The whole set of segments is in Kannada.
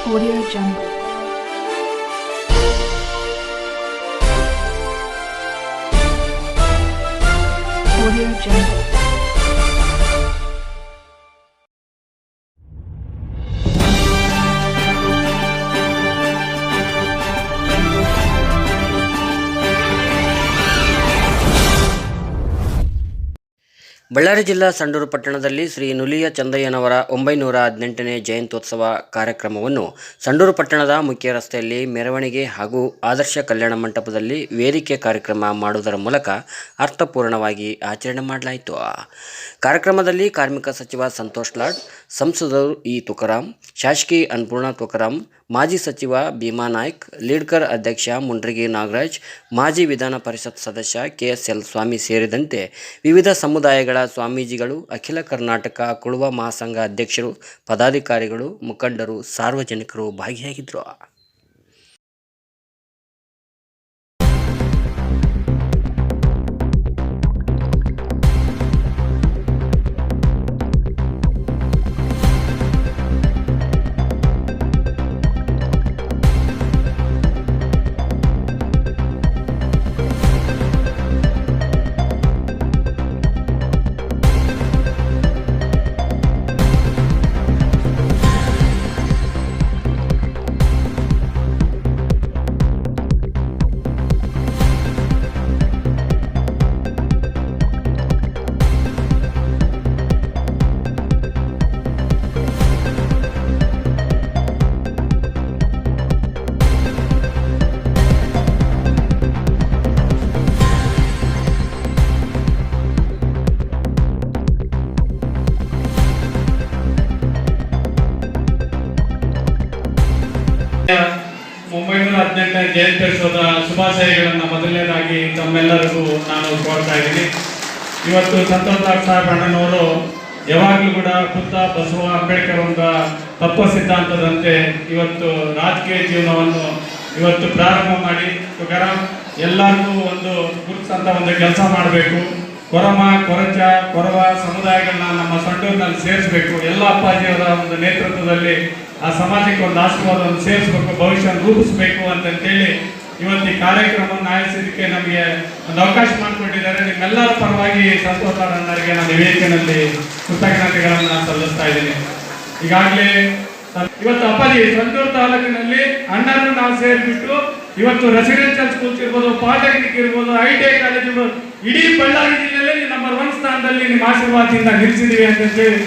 Audio Jungle. Audio Jungle. Ballari ಜಿಲ್ಲಾ ಸಂಡೂರು ಪಟ್ಟಣದಲ್ಲಿ ಶ್ರೀ ನುಲಿಯ ಚಂದಯ್ಯನವರ 918ನೇ ಜಯಂತ್ಯೋತ್ಸವ ಕಾರ್ಯಕ್ರಮವನ್ನು ಸಂಡೂರು ಪಟ್ಟಣದ ಮುಖ್ಯ ರಸ್ತೆಯಲ್ಲಿ ಮೆರವಣಿಗೆ ಹಾಗೂ ಆದರ್ಶ ಕಲ್ಯಾಣ ಮಂಟಪದಲ್ಲಿ ವೇದಿಕೆ ಕಾರ್ಯಕ್ರಮ ಮಾಡುವುದರ ಮೂಲಕ ಅರ್ಥಪೂರ್ಣವಾಗಿ ಆಚರಣೆ ಮಾಡಲಾಯಿತು. ಕಾರ್ಯಕ್ರಮದಲ್ಲಿ ಕಾರ್ಮಿಕ ಸಚಿವ ಸಂತೋಷ್ ಲಾಡ್, ಸಂಸದರು ಇ ತುಕಾರಾಂ, ಶಾಸಕಿ ಅನ್ನಪೂರ್ಣ ತುಕಾರಾಂ, ಮಾಜಿ ಸಚಿವ ಭೀಮಾ ನಾಯ್ಕ್, ಲೀಡ್ಕರ್ ಅಧ್ಯಕ್ಷ ಮುಂಡ್ರಿಗಿ ನಾಗರಾಜ್, ಮಾಜಿ ವಿಧಾನ ಪರಿಷತ್ ಸದಸ್ಯ KSL ಸ್ವಾಮಿ ಸೇರಿದಂತೆ ವಿವಿಧ ಸಮುದಾಯಗಳ ಸ್ವಾಮೀಜಿಗಳು, ಅಖಿಲ ಕರ್ನಾಟಕ ಕುಳುವ ಮಹಾಸಂಘ ಅಧ್ಯಕ್ಷರು, ಪದಾಧಿಕಾರಿಗಳು, ಮುಖಂಡರು, ಸಾರ್ವಜನಿಕರು ಭಾಗಿಯಾಗಿದ್ದರು. ಜಯಂತ್ಯೋತ್ಸವದ ಶುಭಾಶಯಗಳನ್ನು ಮೊದಲನೇದಾಗಿ ತಮ್ಮೆಲ್ಲರಿಗೂ ನಾನು ಕೋರ್ತಾ ಇದ್ದೀನಿ. ಇವತ್ತು ಸಂತೋಷ್ ಸಾಹೇಬ್ ಅಣ್ಣನವರು ಯಾವಾಗಲೂ ಕೂಡ ಬುದ್ಧ, ಬಸವ, ಅಂಬೇಡ್ಕರ್ ಒಂದು ತತ್ವ ಸಿದ್ಧಾಂತದಂತೆ ಇವತ್ತು ರಾಜಕೀಯ ಜೀವನವನ್ನು ಇವತ್ತು ಪ್ರಾರಂಭ ಮಾಡಿ ಎಲ್ಲರಿಗೂ ಒಂದು ಗುರುತಿಸಂತ ಒಂದು ಕೆಲಸ ಮಾಡಬೇಕು. ಕೊರವ ಸಮುದಾಯಗಳನ್ನ ನಮ್ಮ ಸಂಡೂರಿನಲ್ಲಿ ಸೇರಿಸಬೇಕು. ಎಲ್ಲ ಅಪ್ಪಾಜಿಯವರ ಒಂದು ನೇತೃತ್ವದಲ್ಲಿ ಆ ಸಮಾಜಕ್ಕೆ ಒಂದು ಆಶೀರ್ವಾದವನ್ನು ಸೇರಿಸಬೇಕು, ಭವಿಷ್ಯ ರೂಪಿಸಬೇಕು ಅಂತೇಳಿ ಇವತ್ತು ಈ ಕಾರ್ಯಕ್ರಮವನ್ನು ಆಯೋಜಿಸಲಿಕ್ಕೆ ನಮಗೆ ಒಂದು ಅವಕಾಶ ಮಾಡಿಕೊಟ್ಟಿದ್ದಾರೆ. ನಿಮ್ಮೆಲ್ಲರ ಪರವಾಗಿ ಸಂತೋಷ್ ಅಣ್ಣರಿಗೆ ನಾನು ವೇದಿಕೆಯಲ್ಲಿ ಕೃತಜ್ಞತೆಗಳನ್ನು ನಾನು ಸಲ್ಲಿಸ್ತಾ ಇದ್ದೀನಿ. ಈಗಾಗಲೇ ಇವತ್ತು ಅಪ್ಪಾಜಿ ಸಂಡೂರು ತಾಲೂಕಿನಲ್ಲಿ ಅಣ್ಣರು ನಾವು ಸೇರಿಬಿಟ್ಟು ಇವತ್ತು ರೆಸಿಡೆನ್ಷಿಯಲ್ ಸ್ಕೂಲ್ಸ್ ಇರ್ಬೋದು, ಪಾಲಿಟೆಕ್ನಿಕ್ ಇರ್ಬೋದು, ITI ಕಾಲೇಜ್ ಇರ್ಬೋದು, ಇಡೀ ಬಳ್ಳಾರಿ ಜಿಲ್ಲೆಯಲ್ಲಿ ನಂಬರ್ 1 ಸ್ಥಾನದಲ್ಲಿ ನಿಮ್ಮ ಆಶೀರ್ವಾದದಿಂದ ನಿಲ್ಲಿಸಿದೀವಿ ಅಂತ ಹೇಳಿ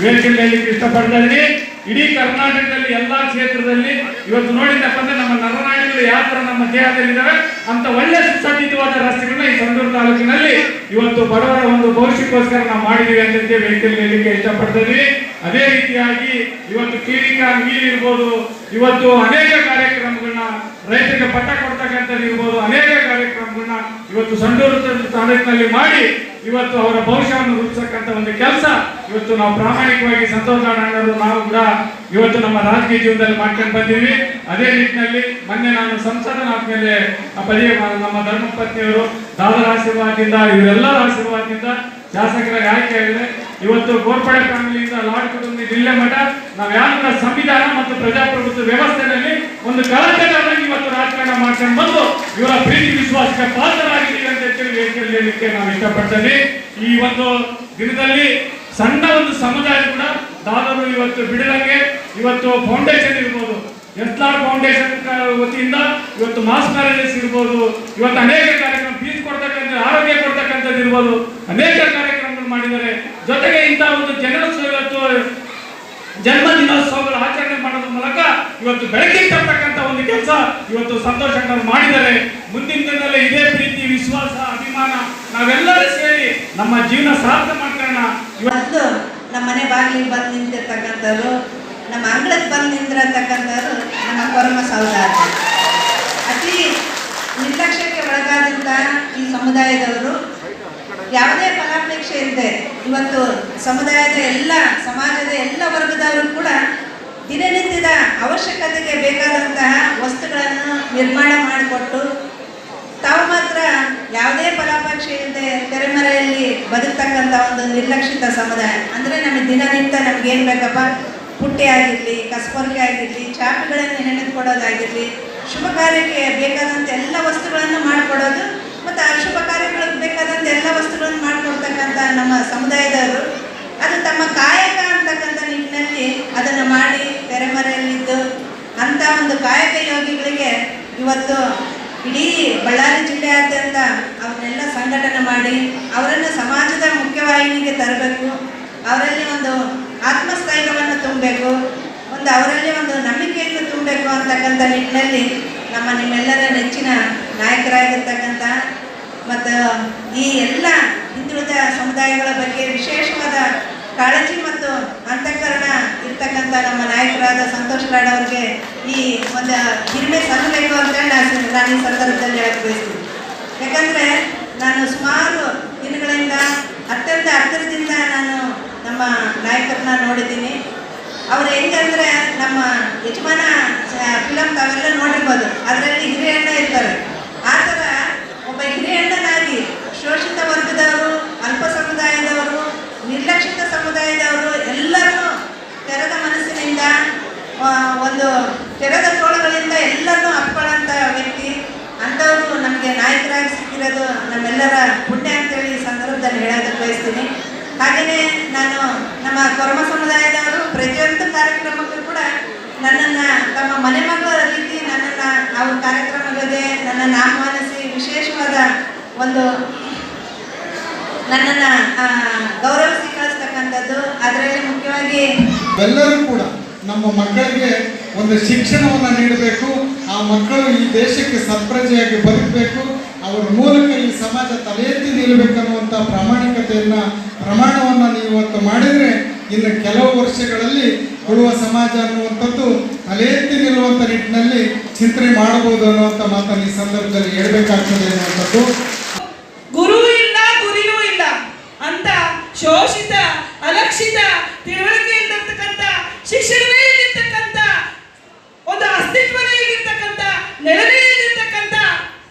ವೇದಿಕೆಯಲ್ಲಿ ಹೇಳಲಿಕ್ಕೆ ಇಷ್ಟಪಡ್ತಾ ಇದ್ದೀನಿ. ಇಡೀ ಕರ್ನಾಟಕದಲ್ಲಿ ಎಲ್ಲಾ ಕ್ಷೇತ್ರದಲ್ಲಿ ಇವತ್ತು ನೋಡಿದ್ದಪ್ಪ ಅಂದ್ರೆ ನಮ್ಮ ನರನಾಡಿಗಳು ಯಾವ ತರ ನಮ್ಮ ದೇಹದಲ್ಲಿದ್ದಾವೆ ಅಂತ ಒಳ್ಳೆ ಸುಸಜ್ಜಿತವಾದ ರಸ್ತೆಗಳನ್ನ ಈ ಸಂಡೂರು ತಾಲೂಕಿನಲ್ಲಿ ಇವತ್ತು ಬಡವರ ಒಂದು ಭವಿಷ್ಯಕ್ಕೋಸ್ಕರ ನಾವು ಮಾಡಿದೀವಿ ಅಂತ ವೇದಿಕೆಯಲ್ಲಿ ಹೇಳಲಿಕ್ಕೆ ಇಷ್ಟಪಡ್ತಾ ಇದ್ದೀವಿ. ಅದೇ ರೀತಿಯಾಗಿ ಇವತ್ತು ಕಿರಿಕಾ ನೀರು ಇರ್ಬೋದು, ಇವತ್ತು ಅನೇಕ ಕಾರ್ಯಕ್ರಮಗಳನ್ನ ರೈತರಿಗೆ ಪಟ್ಟ ಕೊಡ್ತಕ್ಕಂಥದ್ದು ಇರ್ಬೋದು, ಅನೇಕ ಕಾರ್ಯಕ್ರಮಗಳನ್ನ ಇವತ್ತು ಸಂಡೂರು ತಾಲೂಕಿನಲ್ಲಿ ಮಾಡಿ ಇವತ್ತು ಅವರ ಭವಿಷ್ಯವನ್ನು ರೂಪಿಸತಕ್ಕಂಥ ಒಂದು ಕೆಲಸ ಇವತ್ತು ನಾವು ಪ್ರಾಮಾಣಿಕವಾಗಿ ಸಂತೋಷ್ ಅಣ್ಣರು ನಾವು ಕೂಡ ಇವತ್ತು ನಮ್ಮ ರಾಜಕೀಯ ಜೀವನದಲ್ಲಿ ಮಾಡ್ಕೊಂಡು ಬಂದಿವಿ. ಅದೇ ನಿಟ್ಟಿನಲ್ಲಿ ಮೊನ್ನೆ ನಾನು ಸಂಸದನಾದ್ಮೇಲೆ ನಮ್ಮ ಧರ್ಮಪತ್ನಿಯವರು ದಾದರ ಆಶೀರ್ವಾದದಿಂದ ಇವರೆಲ್ಲರ ಆಶೀರ್ವಾದದಿಂದ ಶಾಸಕರಾಗಿ ಆಯ್ಕೆ ಆಗಿದೆ. ಇವತ್ತು ಗೋರ್ಪಡೆ ಫ್ಯಾಮಿಲಿಯಿಂದ ಲಾಡ್ ಕುಟುಂಬ ಜಿಲ್ಲೆ ಮಠ ನಾವು ಯಾವ ಸಂವಿಧಾನ ಮತ್ತು ಪ್ರಜಾಪ್ರಭುತ್ವ ವ್ಯವಸ್ಥೆಯಲ್ಲಿ ಒಂದು ಕಳಂಕವಾಗಿ ಇವತ್ತು ರಾಜಕಾರಣ ಮಾಡ್ಕೊಂಡು ಬಂದು ಇವರ ಪ್ರೀತಿ ವಿಶ್ವಾಸಕ್ಕೆ ಪಾತ್ರರಾಗಿದ್ದೀವಿ ಅಂತ ವೇದಿಕೆಯಲ್ಲಿ ಹೇಳಲಿಕ್ಕೆ ನಾವು ಇಷ್ಟಪಡ್ತೇವೆ. ಈ ಒಂದು ದಿನದಲ್ಲಿ ಸಣ್ಣ ಒಂದು ಸಮುದಾಯ ಕೂಡ ದಾದರು ಇವತ್ತು ಬಿಡದಂಗೆ ಇವತ್ತು ಫೌಂಡೇಶನ್ ಇರ್ಬೋದು, ಎಸ್ಲಾರ್ ಫೌಂಡೇಶನ್ ವತಿಯಿಂದ ಇವತ್ತು ಮಾಸ್ ಮ್ಯಾರೇಜಸ್ ಇರ್ಬೋದು, ಇವತ್ತು ಅನೇಕ ಕಾರ್ಯಕ್ರಮ ಫೀಸ್ ಕೊಡ್ತಕ್ಕಂಥ, ಆರೋಗ್ಯ ಕೊಡ್ತಕ್ಕಂಥದ್ದು ಇರ್ಬೋದು, ಅನೇಕ ಕಾರ್ಯಕ್ರಮಗಳು ಮಾಡಿದ್ದಾರೆ. ಜೊತೆಗೆ ಇಂಥ ಒಂದು ಇವತ್ತು ಜನ್ಮ ದಿನೋತ್ಸವಗಳ ಆಚರಣೆ ಮಾಡೋದ್ರ ಮೂಲಕ ಇವತ್ತು ಬೆಳಕಿಗೆ ತರ್ತಕ್ಕಂಥ ಒಂದು ಕೆಲಸ ಇವತ್ತು ಸಂತೋಷ್ ಅಣ್ಣರು ಮಾಡಿದ್ದಾರೆ. ಮುಂದಿನ ದಿನದಲ್ಲಿ ಇದೇ ಪ್ರೀತಿ, ವಿಶ್ವಾಸ, ಅಭಿಮಾನ ನಾವೆಲ್ಲರೂ ಸೇರಿ ನಮ್ಮ ಜೀವನ ಸಾಧನೆ ಮಾಡ್ಕೊಳ್ಳೋಣ. ಇವತ್ತು ನಮ್ಮ ಮನೆ ಬಾಗಿಲಿಗೆ ಬಂದು ನಿಂತಿರ್ತಕ್ಕಂಥವ್ರು, ನಮ್ಮ ಅಂಗಳಕ್ಕೆ ಬಂದು ನಿಂತಿರತಕ್ಕಂಥವ್ರು ನಮ್ಮ ಕೊರಮ ಸಹೋದರ. ಅತಿ ನಿರ್ಲಕ್ಷ್ಯಕ್ಕೆ ಒಳಗಾದಂಥ ಈ ಸಮುದಾಯದವರು ಯಾವುದೇ ಫಲಾಪೇಕ್ಷೆ ಇಲ್ಲದೆ ಇವತ್ತು ಸಮಾಜದ ಎಲ್ಲ ವರ್ಗದವರು ಕೂಡ ದಿನನಿತ್ಯದ ಅವಶ್ಯಕತೆಗೆ ಬೇಕಾದಂತಹ ವಸ್ತುಗಳನ್ನು ನಿರ್ಮಾಣ ಮಾಡಿಕೊಟ್ಟು ತಾವು ಮಾತ್ರ ಯಾವುದೇ ಫಲಾಪೇಕ್ಷೆ ಇಲ್ಲದೆ ತೆರೆಮರೆಯಲ್ಲಿ ಬದುಕ್ತಕ್ಕಂಥ ಒಂದು ನಿರ್ಲಕ್ಷಿತ ಸಮುದಾಯ. ಅಂದರೆ ನಮಗೆ ದಿನನಿತ್ಯ ನಮಗೇನು ಬೇಕಪ್ಪ, ಪುಟ್ಟಿ ಆಗಿರಲಿ, ಕಸಬರ್ಗಿ ಆಗಿರಲಿ, ಚಾಪೆಗಳನ್ನು ಹೆಣೆದುಕೊಡೋದಾಗಿರಲಿ, ಶುಭ ಕಾರ್ಯಕ್ಕೆ ಬೇಕಾದಂಥ ಎಲ್ಲ ವಸ್ತುಗಳನ್ನು ಮಾಡಿಕೊಡೋದು ಮತ್ತು ಆ ಶುಭ ಕಾರ್ಯಗಳಿಗೆ ಬೇಕಾದಂಥ ಎಲ್ಲ ವಸ್ತುಗಳನ್ನು ಮಾಡಿಕೊಡ್ತಕ್ಕಂಥ ನಮ್ಮ ಸಮುದಾಯದವರು ಅದು ತಮ್ಮ ಕಾಯಕ ಅಂತಕ್ಕಂಥ ನಿಟ್ಟಿನಲ್ಲಿ ಅದನ್ನು ಮಾಡಿ ತೆರೆಮರೆಯಲ್ಲಿದ್ದು ಅಂಥ ಒಂದು ಕಾಯಕ ಯೋಗಿಗಳಿಗೆ ಇವತ್ತು ಇಡೀ ಬಳ್ಳಾರಿ ಜಿಲ್ಲೆಯಾದ್ಯಂತ ಅವನ್ನೆಲ್ಲ ಸಂಘಟನೆ ಮಾಡಿ ಅವರನ್ನು ಸಮಾಜದ ಮುಖ್ಯವಾಹಿನಿಗೆ ತರಬೇಕು, ಅವರಲ್ಲಿ ಒಂದು ಆತ್ಮಸ್ಥೈರ್ಯವನ್ನು ತುಂಬಬೇಕು, ಅವರಲ್ಲಿ ಒಂದು ನಂಬಿಕೆಯನ್ನು ತುಂಬಬೇಕು ಅಂತಕ್ಕಂಥ ನಿಟ್ಟಿನಲ್ಲಿ ನಿಮ್ಮೆಲ್ಲರ ನೆಚ್ಚಿನ ನಾಯಕರಾಗಿರ್ತಕ್ಕಂಥ ಮತ್ತು ಈ ಎಲ್ಲ ಹಿಂದುಳಿದ ಸಮುದಾಯಗಳ ಬಗ್ಗೆ ವಿಶೇಷವಾದ ಕಾಳಜಿ ಮತ್ತು ಅಂತಃಕರಣ ಇರ್ತಕ್ಕಂಥ ನಮ್ಮ ನಾಯಕರಾದ ಸಂತೋಷ್ ಲಾಡ್ ಅವರಿಗೆ ಈ ಒಂದು ಹಿರಿಮೆ ಸಲ್ಲಬೇಕು ಅಂತೇಳಿ ನಾನು ಈ ಸಂದರ್ಭದಲ್ಲಿ ಹೇಳಕ್ಕೆ ಬಯಸ್ತೀನಿ. ಯಾಕಂದರೆ ನಾನು ಸುಮಾರು ದಿನಗಳಿಂದ ಅತ್ಯಂತ ಹತ್ತಿರದಿಂದ ನಾನು ನಮ್ಮ ನಾಯಕರನ್ನ ನೋಡಿದ್ದೀನಿ. ಅವ್ರು ಹೆಂಗಂದರೆ ನಮ್ಮ ಯಜಮಾನ ಫಿಲಮ್ ತಾವೆಲ್ಲ ನೋಡಿರ್ಬೋದು, ಅದರಲ್ಲಿ ಹಿರಿಯಣ್ಣ ಇರ್ತಾರೆ. ಆ ಥರ ಒಬ್ಬ ಹಿರಿಯಣ್ಣನಾಗಿ ಶೋಷಿತ ವರ್ಗದವರು, ಅಲ್ಪ ಸಮುದಾಯದವರು, ನಿರ್ಲಕ್ಷಿತ ಸಮುದಾಯದವರು ಎಲ್ಲರನ್ನೂ ತೆರೆದ ಮನಸ್ಸಿನಿಂದ ಒಂದು ತೆರೆದ ತೋಳುಗಳಿಂದ ಎಲ್ಲರನ್ನೂ ಅಪ್ಕೊಳ್ಳೋಂಥ ವ್ಯಕ್ತಿ. ಅಂಥವರು ನಮಗೆ ನಾಯಕರಾಗಿ ಸಿಕ್ಕಿರೋದು ನಮ್ಮೆಲ್ಲರ ಪುಣ್ಯ ಅಂತೇಳಿ ಈ ಸಂದರ್ಭದಲ್ಲಿ ಹೇಳೋದಕ್ಕೆ ಬಯಸ್ತೀನಿ. ಹಾಗೆಯೇ ನಾನು ನಮ್ಮ ಕೊರಮ ಸಮುದಾಯದವರು ಪ್ರತಿಯೊಂದು ಕಾರ್ಯಕ್ರಮಕ್ಕೂ ಕೂಡ ನನ್ನನ್ನು ತಮ್ಮ ಮನೆ ಮಗಳ ರೀತಿ ನನ್ನನ್ನು ಅವ್ರ ಕಾರ್ಯಕ್ರಮಗಳಿಗೆ ನನ್ನನ್ನು ಆಹ್ವಾನಿಸಿ ವಿಶೇಷವಾದ ಒಂದು ನನ್ನನ್ನು ಗೌರವಿಸಿ ಕಳಿಸ್ತಕ್ಕಂಥದ್ದು. ಅದರಲ್ಲಿ ಮುಖ್ಯವಾಗಿ ಎಲ್ಲರೂ ಕೂಡ ನಮ್ಮ ಮಕ್ಕಳಿಗೆ ಒಂದು ಶಿಕ್ಷಣವನ್ನು ನೀಡಬೇಕು, ಆ ಮಕ್ಕಳು ಈ ದೇಶಕ್ಕೆ ಸತ್ಪ್ರಜೆಯಾಗಿ ಬದುಕಬೇಕು, ಅವರ ಮೂಲಕ ಈ ಸಮಾಜ ತಲೆ ಎತ್ತಿ ನಿಲ್ಲಬೇಕನ್ನುವಂಥ ಪ್ರಮಾಣವನ್ನು ನೀವು ಇವತ್ತು ಮಾಡಿದರೆ ಇನ್ನು ಕೆಲವು ವರ್ಷಗಳಲ್ಲಿ ಉಳುವ ಸಮಾಜ ಅನ್ನುವಂಥದ್ದು ತಲೆ ಎತ್ತಿ ನಿಲ್ಲುವಂಥ ನಿಟ್ಟಿನಲ್ಲಿ ಚಿಂತನೆ ಮಾಡಬಹುದು ಅನ್ನುವಂಥ ಮಾತನ್ನು ಈ ಸಂದರ್ಭದಲ್ಲಿ ಹೇಳಬೇಕಾಗ್ತದೆ ಅನ್ನುವಂಥದ್ದು. ಗುರು ಇಲ್ಲ, ಗುರಿಯೂ ಇಲ್ಲ ಅಂತ ಶೋಷಿತ, ಅಲಕ್ಷಿತ, ತಿಳುವಳಿಕೆ ಇಲ್ಲಿರ್ತಕ್ಕಂಥ, ಶಿಕ್ಷಣವೇ ಇಲ್ಲಿರ್ತಕ್ಕಂಥ, ಒಂದು ಅಸ್ತಿತ್ವನೇ ಇಲ್ಲಿರ್ತಕ್ಕಂಥ, ನೆಲವೇ ಇಲ್ಲಿರ್ತಕ್ಕಂಥ,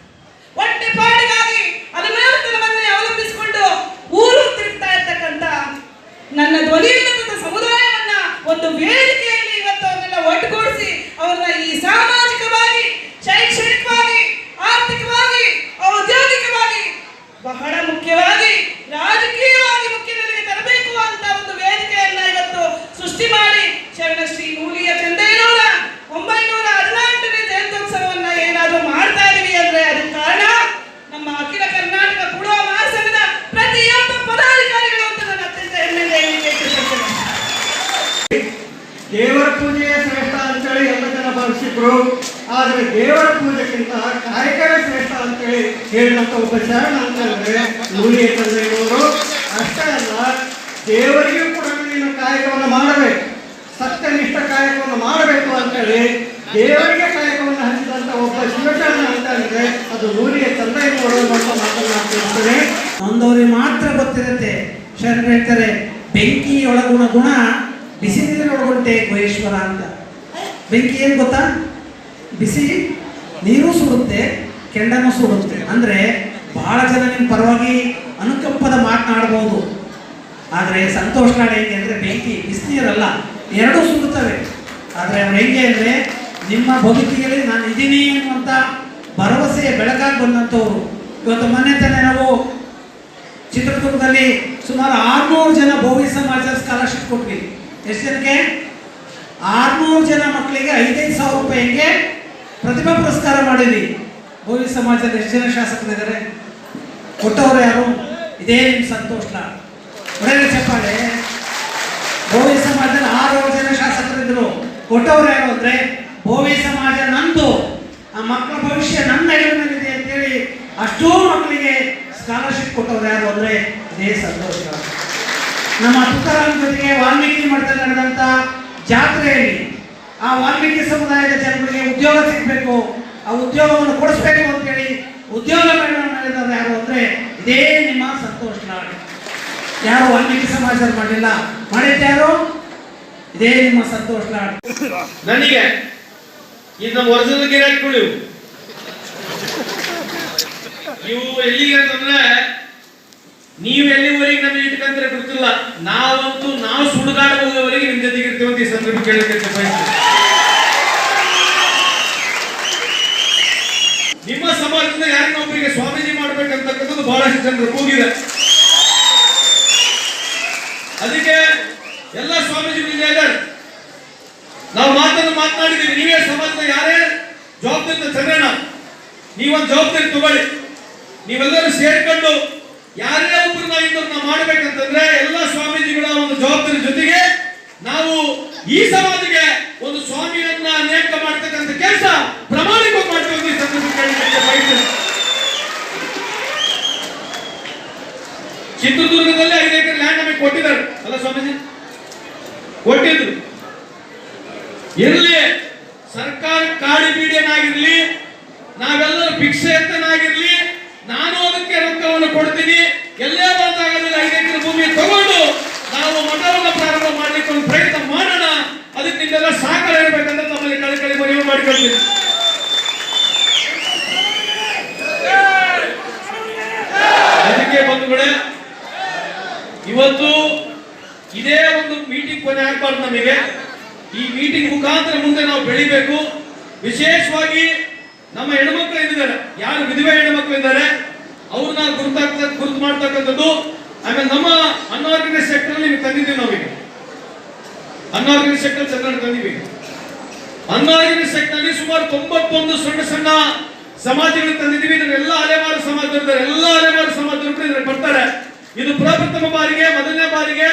ಹೊಟ್ಟೆ ಪಾಡಿಗಾಗಿ ಅನುಮಾನತನವನ್ನೇ ಅವಲಂಬಿಸಿಕೊಂಡು ಊರು ತಿರುಗ್ತಾ ಇರ್ತಕ್ಕಂಥ ನನ್ನ ಧ್ವನಿ ಇಲ್ಲದ ಸಮುದಾಯವನ್ನ ಒಂದು ವೇದಿಕೆಯಲ್ಲಿ ಇವತ್ತು ಅವನ್ನೆಲ್ಲ ಒಟ್ಟುಗೂಡಿಸಿ ಅವರನ್ನ ಈ ಸಾಮಾಜಿಕವಾಗಿ, ಶೈಕ್ಷಣಿಕವಾಗಿ, ಆರ್ಥಿಕವಾಗಿ, ಔದ್ಯೋಗಿಕವಾಗಿ, ಬಹಳ ಮುಖ್ಯವಾಗಿ ರಾಜಕೀಯವಾಗಿ ಮುಖ್ಯತೆಗೆ ತರಬೇಕು ಅಂತ ಒಂದು ವೇದಿಕೆಯನ್ನ ಇವತ್ತು ಸೃಷ್ಟಿ ಮಾಡಿ ಶರಣಶ್ರೀ ನೂಲಿಯ ಚಂದಯ್ಯನವರ 914ನೇ ಜಯಂತ್ಯೋತ್ಸವವನ್ನ ಏನಾದರೂ ಮಾಡ್ತಾ ಇದೀವಿ ಅಂದ್ರೆ ಅದಕ್ಕೆ ಕಾರಣ ನಮ್ಮ ಅಖಿಲ ಕರ್ನಾಟಕ ಕುಡುವ ಮಹಾಸಂಘದ ಪ್ರತಿಯೊಬ್ಬ ಪದಾಧಿಕಾರಿಗಳು ಅಂತ ನಾನು ಅತ್ಯಂತ ಹೆಮ್ಮೆಯಿಂದ ಹೇಳಲಿಕ್ಕೆ ಇಷ್ಟಪಡ್ತೇನೆ. ದೇವರ ಪೂಜೆಯೇ ಶ್ರೇಷ್ಠ ಅಂತೇಳಿ ಎಲ್ಲ ಜನ ಭಾವಿಸಿದ್ರು. ಆದರೆ ದೇವರ ಪೂಜೆಗಿಂತ ಕಾಯಕವೇ ಶ್ರೇಷ್ಠ ಅಂತೇಳಿ ಹೇಳಿದಂಥ ಒಬ್ಬ ಶರಣ ಅಂತಂದ್ರೆ ನೂಲಿಯ ಚಂದ್ರಯ್ಯನವರು. ಅಷ್ಟೇ ಅಲ್ಲ, ದೇವರಿಗೂ ಕೂಡ ನೀನು ಕಾಯಕವನ್ನು ಮಾಡಬೇಕು, ಸತ್ಯನಿಷ್ಠ ಕಾಯಕವನ್ನು ಮಾಡಬೇಕು ಅಂತೇಳಿ ದೇವರಿಗೆ ಕಾಯಕವನ್ನು ಹಂಚಿದಂಥ ಒಬ್ಬ ಶಿವಶರಣ ಅಂತಂದ್ರೆ ಅದು ನೂಲಿಯ ಚಂದ್ರಯ್ಯನವರು ಅಂತ ಮಾತನಾಡ್ತಿರ್ತಾರೆ. ನೊಂದವರಿಗೆ ಮಾತ್ರ ಗೊತ್ತಿರುತ್ತೆ. ಶರಣ ಹೇಳ್ತಾರೆ, ಬೆಂಕಿ ಒಳಗುಣ ಗುಣ ಬಿಸಿ ನೀರಿನೊಳಗುಂಟೆ ಗುಹೇಶ್ವರ ಅಂತ. ಬೆಂಕಿ ಏನು ಗೊತ್ತಾ? ಬಿಸಿ ನೀರು ಸುಡುತ್ತೆ, ಕೆಂಡನೂ ಸುಡುತ್ತೆ. ಅಂದರೆ ಬಹಳ ಜನ ನಿಮ್ಮ ಪರವಾಗಿ ಅನುಕಂಪದ ಮಾತನಾಡ್ಬೋದು. ಆದರೆ ಸಂತೋಷ್ ಲಾಡ್ ಹೆಂಗೆ ಅಂದರೆ ಬೆಂಕಿ ಬಿಸಿನೀರಲ್ಲ, ಎರಡೂ ಸುಡುತ್ತವೆ. ಆದರೆ ಅವ್ರು ಹೆಂಗೆ ಅಂದರೆ ನಿಮ್ಮ ಬದುಕಿಗೆ ನಾನು ಇದ್ದೀನಿ ಅನ್ನುವಂಥ ಭರವಸೆ ಬೆಳಕಾಗಿ ಬಂದಂಥವ್ರು. ಇವತ್ತು ಮೊನ್ನೆ ತಾನೇ ನಾವು ಚಿತ್ರದುರ್ಗದಲ್ಲಿ ಸುಮಾರು 600 ಜನ ಭೋವಿ ಸಮಾಜ ಸ್ಕಾಲರ್ಶಿಪ್ ಕೊಟ್ವಿ. ಎಷ್ಟು ಜನಕ್ಕೆ? 600 ಜನ ಮಕ್ಕಳಿಗೆ 5,000 ರೂಪಾಯಿಗೆ ಪ್ರತಿಭಾ ಪುರಸ್ಕಾರ ಮಾಡಿದ್ವಿ. ಭೋವಿ ಸಮಾಜದಲ್ಲಿ ಎಷ್ಟು ಜನ ಶಾಸಕರಿದ್ದಾರೆ? ಕೊಟ್ಟವರು ಯಾರು? ಇದೇ ನಿಮ್ಮ ಸಂತೋಷ್ ಲಾಡ್. ಒಳ್ಳೆ ಚಪ್ಪಾಳೆ. ಭೋವಿ ಸಮಾಜದಲ್ಲಿ 6 ಜನ ಶಾಸಕರಿದ್ರು. ಕೊಟ್ಟವರು ಯಾರು ಅಂದರೆ ಭೋವಿ ಸಮಾಜ ನಂದು, ಆ ಮಕ್ಕಳ ಭವಿಷ್ಯ ನನ್ನ ಹೆಗಲಿನಲ್ಲಿದೆ ಅಂತೇಳಿ ಅಷ್ಟೂ ಮಕ್ಕಳಿಗೆ ಸ್ಕಾಲರ್ಶಿಪ್ ಕೊಟ್ಟವ್ರು ಯಾರು ಅಂದರೆ ಇದೇ ಸಂತೋಷ್ ಲಾಡ್. ನಮ್ಮ ತುಕಾರಾಮ್ ಜೊತೆಗೆ ವಾಲ್ಮೀಕಿ ಮಠದಲ್ಲಿ ನಡೆದಂಥ ಜಾತ್ರೆಯಲ್ಲಿ ಆ ವಾಲ್ಮೀಕಿ ಸಮುದಾಯದ ಜನರಿಗೆ ಉದ್ಯೋಗ ಸಿಗಬೇಕು, ಆ ಉದ್ಯೋಗವನ್ನು ಕೊಡಿಸ್ಬೇಕು ಅಂತೇಳಿ ಉದ್ಯೋಗ ಮೇಳ ನಡೆದವರು ಯಾರು ಅಂದರೆ ಇದೇ ನಿಮ್ಮ ಸಂತೋಷ್ ಲಾಡ್. ಯಾರು ವಾಲ್ಮೀಕಿ ಸಮಾಜದಲ್ಲಿ ಮಾಡಲಿಲ್ಲ, ಮಾಡಿದ್ಯಾರು? ಇದೇ ನಿಮ್ಮ ಸಂತೋಷ್ ಲಾಡ್. ನನಗೆ ಇನ್ನು ಒರಿಜಿನಲ್ ಗಿರಾಕಿಗಳು ಇವು ಎಲ್ಲಿಗೆ ಅಂತಂದ್ರೆ ನೀವು ಎಲ್ಲಿವರೆಗೆ ನಮಗೆ ಇಟ್ಕೊಂಡ್ರೆ ಗೊತ್ತಿಲ್ಲ, ನಾವಂತೂ ನಾವು ಸುಡುಗಾಡುವವರೆಗೆ ನಿಮ್ ಜೊತೆಗೆ ಇರ್ತೀವಿ ಅಂತ ಈ ಸಂದರ್ಭ ಕೇಳಲಿಕ್ಕೆ ಬಯಸ್ತೀನಿ. ನಿಮ್ಮ ಸಮಾಜದಿಂದ ಯಾರಿನ ಒಬ್ಬರಿಗೆ ಸ್ವಾಮೀಜಿ ಮಾಡ್ಬೇಕಂತಕ್ಕಂಥದ್ದು ಬಹಳಷ್ಟು ಜನರು ಕೂಗಿದೆ. ಅದಕ್ಕೆ ಎಲ್ಲ ಸ್ವಾಮೀಜಿಗಳು ಇದ್ದಾರೆ. ನಾವು ಮಾತನಾಡಿದ್ದೀವಿ, ನೀವೇ ಸಮಾಜದ ಯಾರೇ ಜವಾಬ್ದಾರಿ ಚಂದ್ರಣ್ಣ, ನೀವೊಂದು ಜವಾಬ್ದಾರಿ ತಗೊಳ್ಳಿ. ನೀವೆಲ್ಲರೂ ಸೇರ್ಕೊಂಡು ಯಾರೇ ಒಬ್ಬರು ನಾವು ಮಾಡ್ಬೇಕಂತಂದ್ರೆ ಎಲ್ಲ ಸ್ವಾಮೀಜಿಗಳ ಒಂದು ಜವಾಬ್ದಾರಿ ಜೊತೆಗೆ ನಾವು ಈ ಸಮಾಜಕ್ಕೆ ಒಂದು ಸ್ವಾಮಿಯನ್ನ ನೇಮಕ ಮಾಡ್ತಕ್ಕಂಥ ಕೆಲಸ ಪ್ರಾಮಾಣಿಕವಾಗಿ ಮಾಡ್ತೀವಿ. ಈ ಸಂದರ್ಭಕ್ಕೆ ಬಯಸ್ತೇನೆ. ಚಿತ್ರದುರ್ಗದಲ್ಲಿ 5 ಎಕರೆ ಲ್ಯಾಂಡ್ ನಮಗೆ ಕೊಟ್ಟಿದ್ದಾರೆ ಅಲ್ಲ ಸ್ವಾಮೀಜಿ, ಕೊಟ್ಟಿದ್ರು. ಇರಲಿ ಸರ್ಕಾರ ಕಾಡಿ ಬೀಡಿಯನ್ನಾಗಿರ್ಲಿ, ನಾವೆಲ್ಲರೂ ಭಿಕ್ಷೆ ಎತ್ತನಾಗಿರ್ಲಿ, ನಾನು ಅದಕ್ಕೆ ರೊಕ್ಕವನ್ನು ಕೊಡ್ತೀನಿ. ಎಲ್ಲೇ ಬಂದಾಗಲಿಲ್ಲ 5 ಎಕರೆ ಭೂಮಿ ತಗೊಂಡು ನಾವು ಮಠವನ್ನು ಪ್ರಾರಂಭ ಮಾಡ್ಲಿಕ್ಕೆ ಒಂದು ಪ್ರಯತ್ನ ಮಾಡೋಣ. ಅದಕ್ಕೆ ನಿಮ್ಮೆಲ್ಲ ಸಹಕಾರ ಇರಬೇಕಂತ ತಮ್ಮಲ್ಲಿ ಕಳಕಳಿ ಮನವಿ ಮಾಡಿಕೊಳ್ತೀನಿ. ಅದಕ್ಕೆ ಬಂಧುಗಳೇ, ಇವತ್ತು ಇದೇ ಒಂದು ಮೀಟಿಂಗ್ ಕೊನೆ ಆಗ್ಬಾರ್ದು ನಮಗೆ. ಈ ಮೀಟಿಂಗ್ ಮುಖಾಂತರ ಮುಂದೆ ನಾವು ಬೆಳಿಬೇಕು. ವಿಶೇಷವಾಗಿ ನಮ್ಮ ಹೆಣ್ಮಕ್ಳು ಇದ್ದಾರೆ, ಯಾರು ವಿಧವೆ ಹೆಣ್ಮಕ್ಳು ಇದ್ದಾರೆ ಅವ್ರನ್ನ ಗುರುತು ಮಾಡ್ತಕ್ಕಂಥದ್ದು. ಆಮೇಲೆ ನಮ್ಮ ಅನ್ಆರ್ಗನೈಸ್ ಸೆಕ್ಟರ್ ನಿಮಗೆ ತಂದಿದ್ದೀವಿ. ನಾವೀಗ ಅನ್ಆರ್ಗನೈಸ್ ಸೆಕ್ಟರ್ ಚಂದ್ರಣ್ಣ ತಂದಿದ್ದೀವಿ. ಅನ್ಆರ್ಗನೈಸ್ ಸೆಕ್ಟರ್ ನಲ್ಲಿ ಸುಮಾರು 91 ಸಣ್ಣ ಸಮಾಜಗಳು ತಂದಿದ್ದೀವಿ. ಎಲ್ಲ ಅಲೆಮಾರು ಸಮಾಜದವರು, ಎಲ್ಲ ಅಲೆಮಾರು ಸಮಾಜದವರು ಬರ್ತಾರೆ. ಇದು ಪ್ರಪ್ರಥಮ ಬಾರಿಗೆ, ಮೊದಲನೇ ಬಾರಿಗೆ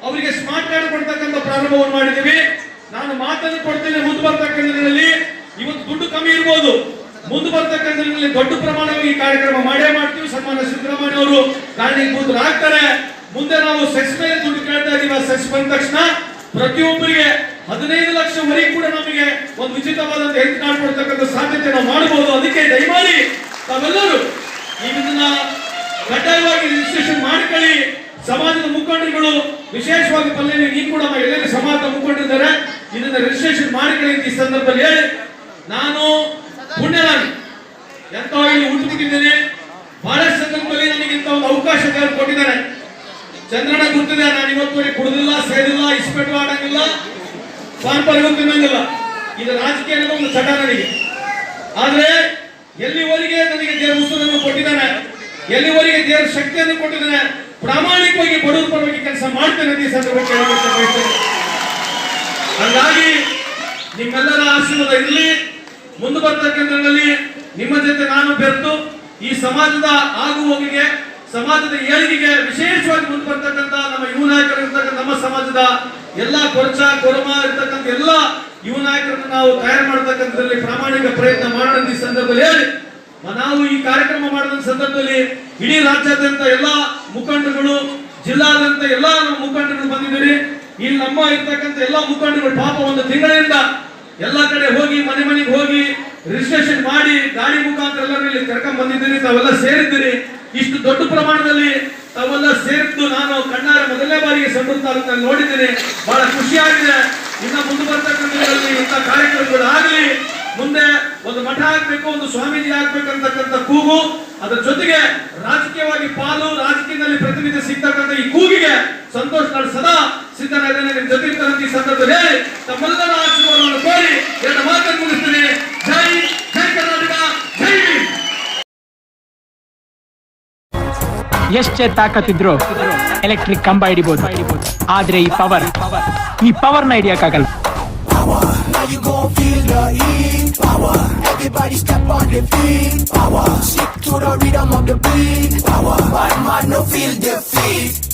ಅವರಿಗೆ ಸ್ಮಾರ್ಟ್ ಕಾರ್ಡ್ ಕೊಡ್ತಕ್ಕಂಥ ಪ್ರಾರಂಭವನ್ನು ಮಾಡಿದ್ದೀವಿ. ನಾನು ಮಾತನ್ನು ಕೊಡ್ತೇನೆ, ಮುಂದೆ ಬರ್ತಕ್ಕಂಥ ದಿನದಲ್ಲಿ ಇವತ್ತು ದುಡ್ಡು ಕಮ್ಮಿ ಇರ್ಬೋದು, ಮುಂದೆ ಬರ್ತಕ್ಕಂಥ ದಿನದಲ್ಲಿ ದೊಡ್ಡ ಪ್ರಮಾಣವಾಗಿ ಈ ಕಾರ್ಯಕ್ರಮ ಮಾಡೇ ಮಾಡ್ತೀವಿ. ಸನ್ಮಾನ್ಯ ಸಿದ್ದರಾಮಯ್ಯ ಅವರು ಕಾರಣೀಭೂತರಾಗ್ತಾರೆ. ಮುಂದೆ ನಾವು ಸೆಸ್ ಮೇಲೆ ದುಡ್ಡು ಕೇಳ್ತಾ ಇದೀವಿ. ಆ ಸೆಸ್ ಬಂದ ತಕ್ಷಣ ಪ್ರತಿಯೊಬ್ಬರಿಗೆ 15 ಲಕ್ಷವರೆಗೆ ಕೂಡ ನಮಗೆ ಒಂದು ಉಚಿತವಾದಂತ ಹೆಲ್ತ್ ಕಾರ್ಡ್ ಕೊಡ್ತಕ್ಕಂಥ ಸಾಧ್ಯತೆ ನಾವು ಮಾಡಬಹುದು. ಅದಕ್ಕೆ ದಯಮಾಡಿ ತಾವೆಲ್ಲರೂ ಇದನ್ನ ಕಡ್ಡಾಯವಾಗಿ ರಿಜಿಸ್ಟ್ರೇಷನ್ ಮಾಡ್ಕೊಳ್ಳಿ. ಸಮಾಜದ ಮುಖಂಡರುಗಳು, ವಿಶೇಷವಾಗಿ ಪಲ್ಲವಿ ನೀನು ಕೂಡ ಎಲ್ಲೆಲ್ಲಿ ಸಮಾಜದ ಮುಖಂಡರಿದ್ದಾರೆ, ಇದನ್ನ ರಿಜಿಸ್ಟ್ರೇಷನ್ ಮಾಡ್ಕೊಳ್ಳಿ ಅಂತ ಈ ಸಂದರ್ಭದಲ್ಲಿ ಹೇಳಿ, ನಾನು ಪುಣ್ಯರಾಗಿ ಎಂತ ಇಲ್ಲಿ ಹುಟ್ಟುಬಿಟ್ಟಿದ್ದೇನೆ. ಬಹಳಷ್ಟು ಸಂದರ್ಭದಲ್ಲಿ ನನಗೆ ಇಂಥ ಒಂದು ಅವಕಾಶ ದೇವರು ಕೊಟ್ಟಿದ್ದಾನೆ. ಚಂದ್ರಣ್ಣ ಗೊತ್ತಿದೆ, ನಾನು ಇವತ್ತುವರೆಗೆ ಕುಡಿದಿಲ್ಲ, ಸೇದಿಲ್ಲ, ಇಸ್ಪೆಟ್ಟು ಆಡಂಗಿಲ್ಲ, ಪಾನ್ಪರ್ಗೂ ತಿನ್ನಂಗಿಲ್ಲ. ಇದು ರಾಜಕೀಯ ಅನ್ನೋದು ಒಂದು ಚಟ ನನಗೆ. ಆದ್ರೆ ಎಲ್ಲಿವರೆಗೆ ನನಗೆ ದೇವರ ಉಸಿರನ್ನು ಕೊಟ್ಟಿದ್ದಾನೆ, ಎಲ್ಲಿವರೆಗೆ ದೇವರ ಶಕ್ತಿಯನ್ನು ಕೊಟ್ಟಿದ್ದಾನೆ, ಪ್ರಾಮಾಣಿಕವಾಗಿ ಬಡವರ ಪರವಾಗಿ ಕೆಲಸ ಮಾಡ್ತೇನೆ ಅಂತ ಈ ಸಂದರ್ಭಕ್ಕೆ ಬಯಸ್ತೇನೆ. ಹಾಗಾಗಿ ನಿಮ್ಮೆಲ್ಲರ ಆಶೀರ್ವಾದ ಇರಲಿ. ಮುಂದೆ ಬರ್ತಕ್ಕಂಥದ್ರಲ್ಲಿ ನಿಮ್ಮ ಜೊತೆ ನಾನು ಬೆರೆತು ಈ ಸಮಾಜದ ಆಗು ಹೋಗಿಗೆ, ಸಮಾಜದ ಏಳಿಗೆಗೆ, ವಿಶೇಷವಾಗಿ ಮುಂದೆ ಬರ್ತಕ್ಕಂಥ ನಮ್ಮ ಯುವ ನಾಯಕರು ಇರ್ತಕ್ಕಂಥ ನಮ್ಮ ಸಮಾಜದ ಎಲ್ಲ ಕೊರಮ ಇರ್ತಕ್ಕಂಥ ಎಲ್ಲ ಯುವ ನಾಯಕರನ್ನು ನಾವು ತಯಾರು ಮಾಡತಕ್ಕಂಥದ್ರಲ್ಲಿ ಪ್ರಾಮಾಣಿಕ ಪ್ರಯತ್ನ ಮಾಡೋಣ ಈ ಸಂದರ್ಭದಲ್ಲಿ ಹೇಳಿ, ನಾವು ಈ ಕಾರ್ಯಕ್ರಮ ಮಾಡಿದ ಸಂದರ್ಭದಲ್ಲಿ ಇಡೀ ರಾಜ್ಯಾದ್ಯಂತ ಎಲ್ಲ ಮುಖಂಡರುಗಳು, ಜಿಲ್ಲಾದ್ಯಂತ ಎಲ್ಲ ನಮ್ಮ ಮುಖಂಡರುಗಳು ಬಂದಿದ್ದೀರಿ. ಇಲ್ಲಿ ನಮ್ಮ ಇರ್ತಕ್ಕಂಥ ಎಲ್ಲ ಮುಖಂಡರುಗಳು ಪಾಪ ಒಂದು ತಿಂಗಳಿಂದ ಎಲ್ಲ ಕಡೆ ಹೋಗಿ ಮನೆ ಮನೆಗೆ ಹೋಗಿ ರಿಜಿಸ್ಟ್ರೇಷನ್ ಮಾಡಿ ಗಾಡಿ ಮುಖಾಂತರ ಎಲ್ಲರೂ ಇಲ್ಲಿ ಕರ್ಕೊಂಡ್ ಬಂದಿದ್ದೀರಿ. ತಾವೆಲ್ಲ ಸೇರಿದ್ದೀರಿ. ಇಷ್ಟು ದೊಡ್ಡ ಪ್ರಮಾಣದಲ್ಲಿ ತಾವೆಲ್ಲ ಸೇರಿದ್ದು ನಾನು ಕಣ್ಣಾರೆ ಮೊದಲನೇ ಬಾರಿಗೆ ಸಂಡೂರು ತಾಲೂಕಿನಲ್ಲಿ ನೋಡಿದ್ದೀನಿ. ಬಹಳ ಖುಷಿಯಾಗಿದೆ. ಇನ್ನ ಮುಂದೆ ಬರ್ತಕ್ಕಂಥ ಇಂಥ ಕಾರ್ಯಕ್ರಮಗಳು ಆಗಲಿ, ಮುಂದೆ ಒಂದು ಮಠ ಆಗ್ಬೇಕು, ಒಂದು ಸ್ವಾಮೀಜಿ ಆಗ್ಬೇಕಂತಕ್ಕಂಥ ಕೂಗು, ಅದರ ಜೊತೆಗೆ ರಾಜಕೀಯವಾಗಿ ಪಾಲು, ರಾಜಕೀಯದಲ್ಲಿ ಪ್ರತಿನಿಧಿ ಸಿಗ್ತಕ್ಕಂಥ ಈ ಕೂಗಿಗೆ ಸಂತೋಷ್ ನಾನು ಸದಾ ಸಿದ್ಧನಾಗಿದ್ದೇನೆ, ನಿಮ್ ಜೊತೆ ಇರ್ತಾರಂತ ಈ ಸಂದರ್ಭದಲ್ಲಿ ಹೇಳಿ ತಮ್ಮೆಲ್ಲರ ಆಶೀರ್ವಾದವನ್ನು ಕೋರಿ ಎರಡು ಮಾತನ್ನು ಮುಗಿಸ್ತೀನಿ. ಜೈ ಜೈ ಕರ್ನಾಟಕ, ಜೈ ಭೀಮ್. ಎಷ್ಟೇ ತಾಕತ್ತಿದ್ರು ಎಲೆಕ್ಟ್ರಿಕ್ ಕಂಬ ಹಿಡಿಬಹುದು, ಆದ್ರೆ ಈ ಪವರ್ನ ಹಿಡಿಯಕ್ಕಾಗಲ್ಲ. Now you gon' feel the heat. Power, everybody step on the feet. Power, stick to the rhythm of the beat. Power, bad man no feel defeat.